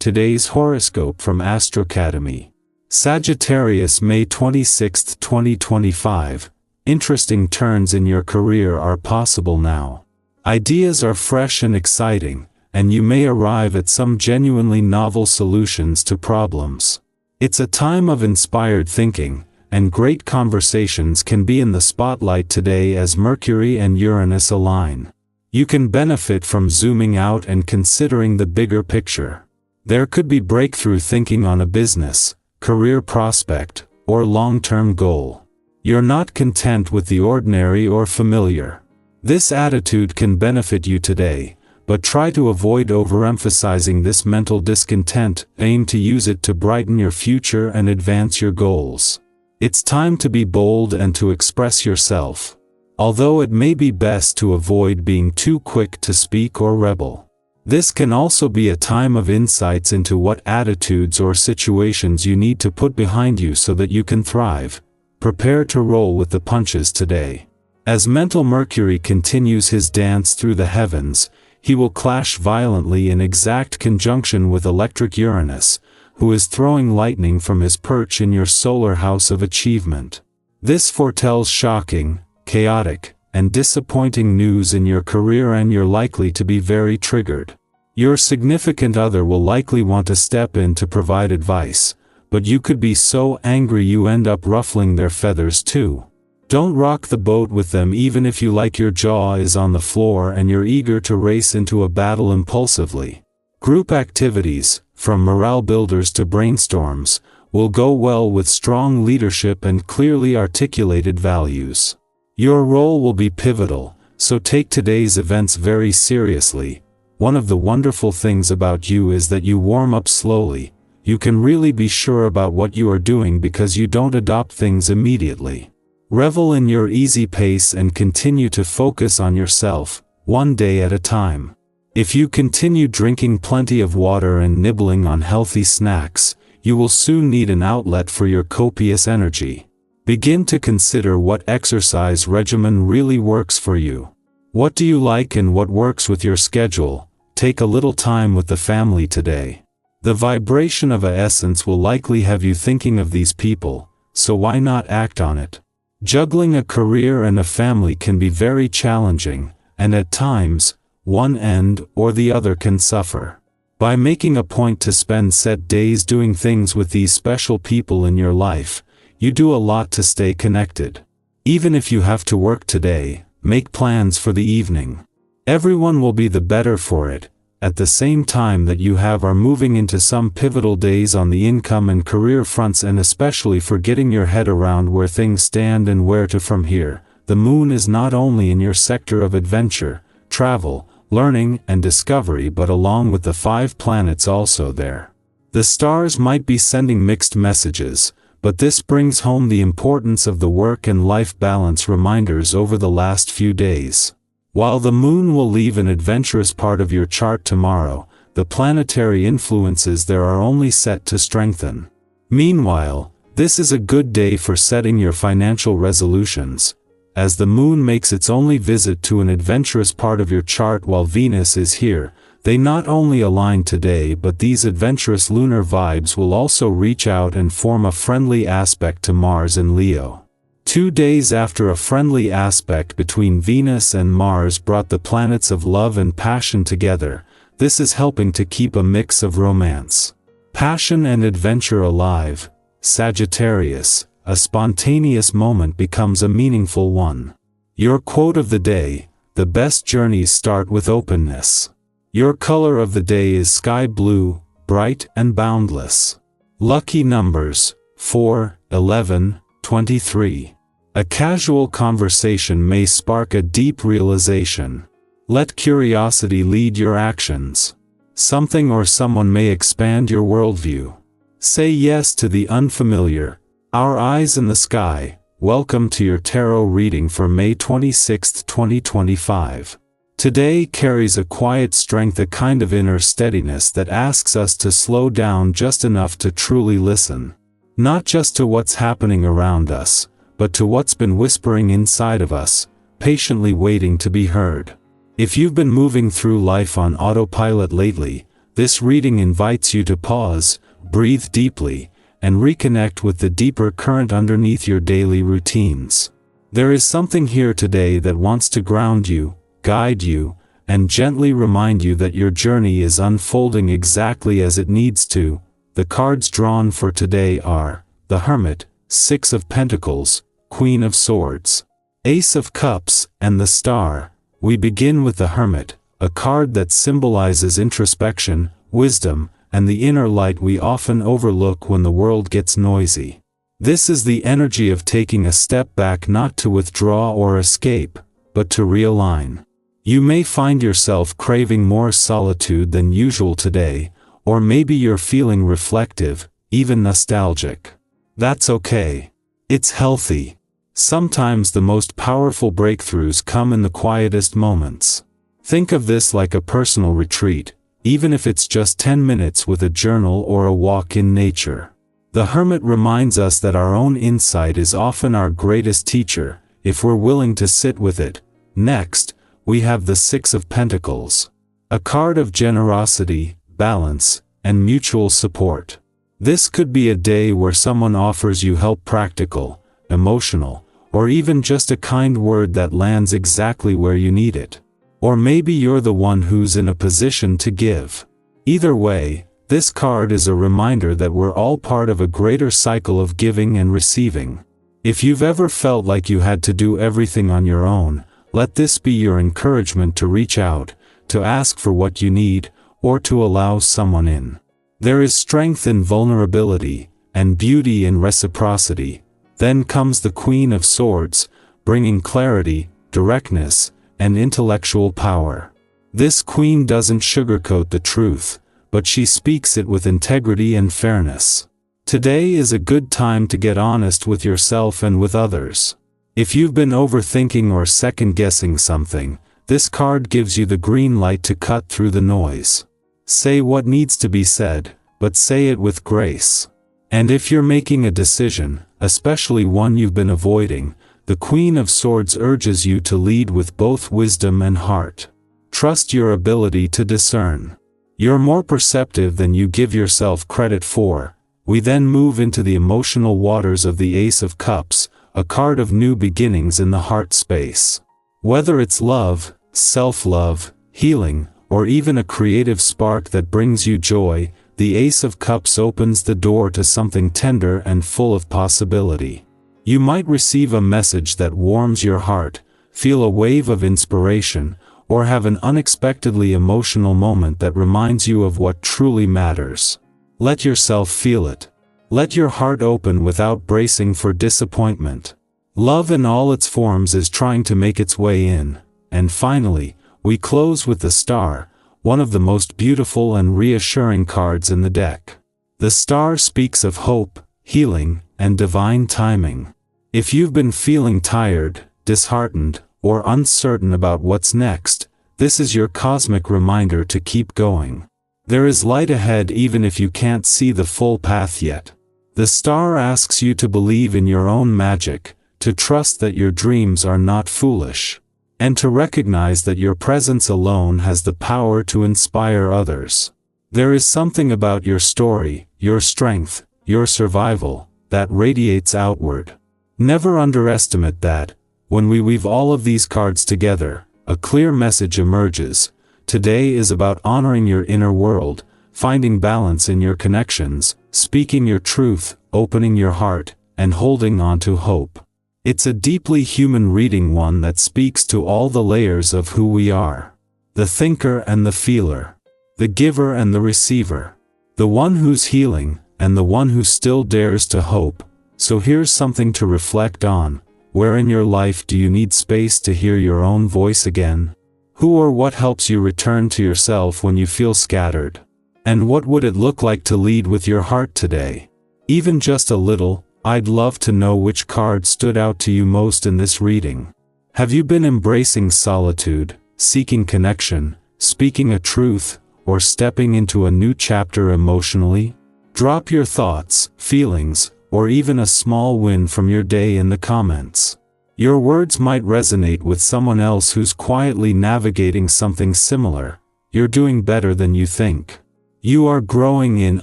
Today's horoscope from Astrocademy. Sagittarius, May 26, 2025. Interesting turns in your career are possible now. Ideas are fresh and exciting, and you may arrive at some genuinely novel solutions to problems. It's a time of inspired thinking, and great conversations can be in the spotlight today as Mercury and Uranus align. You can benefit from zooming out and considering the bigger picture. There could be breakthrough thinking on a business, career prospect, or long-term goal. You're not content with the ordinary or familiar. This attitude can benefit you today, but try to avoid overemphasizing this mental discontent. Aim to use it to brighten your future and advance your goals. It's time to be bold and to express yourself, although it may be best to avoid being too quick to speak or rebel. This can also be a time of insights into what attitudes or situations you need to put behind you so that you can thrive. Prepare to roll with the punches today. As mental Mercury continues his dance through the heavens, he will clash violently in exact conjunction with electric Uranus, who is throwing lightning from his perch in your solar house of achievement. This foretells shocking, chaotic, and disappointing news in your career, and you're likely to be very triggered. Your significant other will likely want to step in to provide advice, but you could be so angry you end up ruffling their feathers too. Don't rock the boat with them even if you like your jaw is on the floor and you're eager to race into a battle impulsively. Group activities, from morale builders to brainstorms, will go well with strong leadership and clearly articulated values. Your role will be pivotal, so take today's events very seriously. One of the wonderful things about you is that you warm up slowly. You can really be sure about what you are doing because you don't adopt things immediately. Revel in your easy pace and continue to focus on yourself, one day at a time. If you continue drinking plenty of water and nibbling on healthy snacks, you will soon need an outlet for your copious energy. Begin to consider what exercise regimen really works for you. What do you like and what works with your schedule? Take a little time with the family today. The vibration of essence will likely have you thinking of these people, so why not act on it? Juggling a career and a family can be very challenging, and at times, one end or the other can suffer. By making a point to spend set days doing things with these special people in your life, you do a lot to stay connected. Even if you have to work today, make plans for the evening. Everyone will be the better for it, at the same time that you are moving into some pivotal days on the income and career fronts, and especially for getting your head around where things stand and where to from here. The moon is not only in your sector of adventure, travel, learning, and discovery, but along with the 5 planets also there. The stars might be sending mixed messages, but this brings home the importance of the work and life balance reminders over the last few days. While the moon will leave an adventurous part of your chart tomorrow, the planetary influences there are only set to strengthen. Meanwhile, this is a good day for setting your financial resolutions. As the moon makes its only visit to an adventurous part of your chart while Venus is here, they not only align today, but these adventurous lunar vibes will also reach out and form a friendly aspect to Mars in Leo. 2 days after a friendly aspect between Venus and Mars brought the planets of love and passion together, this is helping to keep a mix of romance, passion and adventure alive. Sagittarius, a spontaneous moment becomes a meaningful one. Your quote of the day: the best journeys start with openness. Your color of the day is sky blue, bright and boundless. Lucky numbers: 4, 11, 23. A casual conversation may spark a deep realization. Let curiosity lead your actions. Something or someone may expand your worldview. Say yes to the unfamiliar. Our eyes in the sky. Welcome to your tarot reading for May 26, 2025. Today carries a quiet strength, a kind of inner steadiness that asks us to slow down just enough to truly listen. Not just to what's happening around us, but to what's been whispering inside of us, patiently waiting to be heard. If you've been moving through life on autopilot lately, This reading invites you to pause, breathe deeply, and reconnect with the deeper current underneath your daily routines. There is something here today that wants to ground you, guide you, and gently remind you that your journey is unfolding exactly as it needs to. The cards drawn for today are the Hermit, Six of Pentacles, Queen of Swords, Ace of Cups, and the Star. We begin with the Hermit, a card that symbolizes introspection, wisdom, and the inner light we often overlook when the world gets noisy. This is the energy of taking a step back, not to withdraw or escape, but to realign. You may find yourself craving more solitude than usual today, or maybe you're feeling reflective, even nostalgic. That's okay. It's healthy. Sometimes the most powerful breakthroughs come in the quietest moments. Think of this like a personal retreat, even if it's just 10 minutes with a journal or a walk in nature. The Hermit reminds us that our own insight is often our greatest teacher, if we're willing to sit with it. Next, we have the Six of Pentacles, a card of generosity, balance, and mutual support. This could be a day where someone offers you help, practical, emotional, or even just a kind word that lands exactly where you need it. Or maybe you're the one who's in a position to give. Either way, this card is a reminder that we're all part of a greater cycle of giving and receiving. If you've ever felt like you had to do everything on your own, let this be your encouragement to reach out, to ask for what you need, or to allow someone in. There is strength in vulnerability, and beauty in reciprocity. Then comes the Queen of Swords, bringing clarity, directness, and intellectual power. This queen doesn't sugarcoat the truth, but she speaks it with integrity and fairness. Today is a good time to get honest with yourself and with others. If you've been overthinking or second-guessing something, this card gives you the green light to cut through the noise. Say what needs to be said, but say it with grace. And if you're making a decision, especially one you've been avoiding, the Queen of Swords urges you to lead with both wisdom and heart. Trust your ability to discern. You're more perceptive than you give yourself credit for. We then move into the emotional waters of the Ace of Cups, a card of new beginnings in the heart space. Whether it's love, self-love, healing, or even a creative spark that brings you joy, the Ace of Cups opens the door to something tender and full of possibility. You might receive a message that warms your heart, feel a wave of inspiration, or have an unexpectedly emotional moment that reminds you of what truly matters. Let yourself feel it. Let your heart open without bracing for disappointment. Love in all its forms is trying to make its way in. And finally, we close with the Star, one of the most beautiful and reassuring cards in the deck. The Star speaks of hope, healing, and divine timing. If you've been feeling tired, disheartened, or uncertain about what's next, this is your cosmic reminder to keep going. There is light ahead even if you can't see the full path yet. The Star asks you to believe in your own magic, to trust that your dreams are not foolish, and to recognize that your presence alone has the power to inspire others. There is something about your story, your strength, your survival, that radiates outward. Never underestimate that. When we weave all of these cards together, a clear message emerges. Today is about honoring your inner world, finding balance in your connections, speaking your truth, opening your heart, and holding on to hope. It's a deeply human reading, one that speaks to all the layers of who we are. The thinker and the feeler. The giver and the receiver. The one who's healing, and the one who still dares to hope. So here's something to reflect on. Where in your life do you need space to hear your own voice again? Who or what helps you return to yourself when you feel scattered? And what would it look like to lead with your heart today? Even just a little. I'd love to know which card stood out to you most in this reading. Have you been embracing solitude, seeking connection, speaking a truth, or stepping into a new chapter emotionally? Drop your thoughts, feelings, or even a small win from your day in the comments. Your words might resonate with someone else who's quietly navigating something similar. You're doing better than you think. You are growing in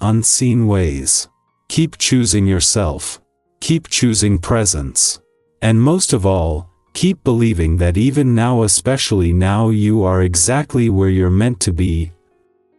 unseen ways. Keep choosing yourself. Keep choosing presence. And most of all, keep believing that even now, especially now, you are exactly where you're meant to be,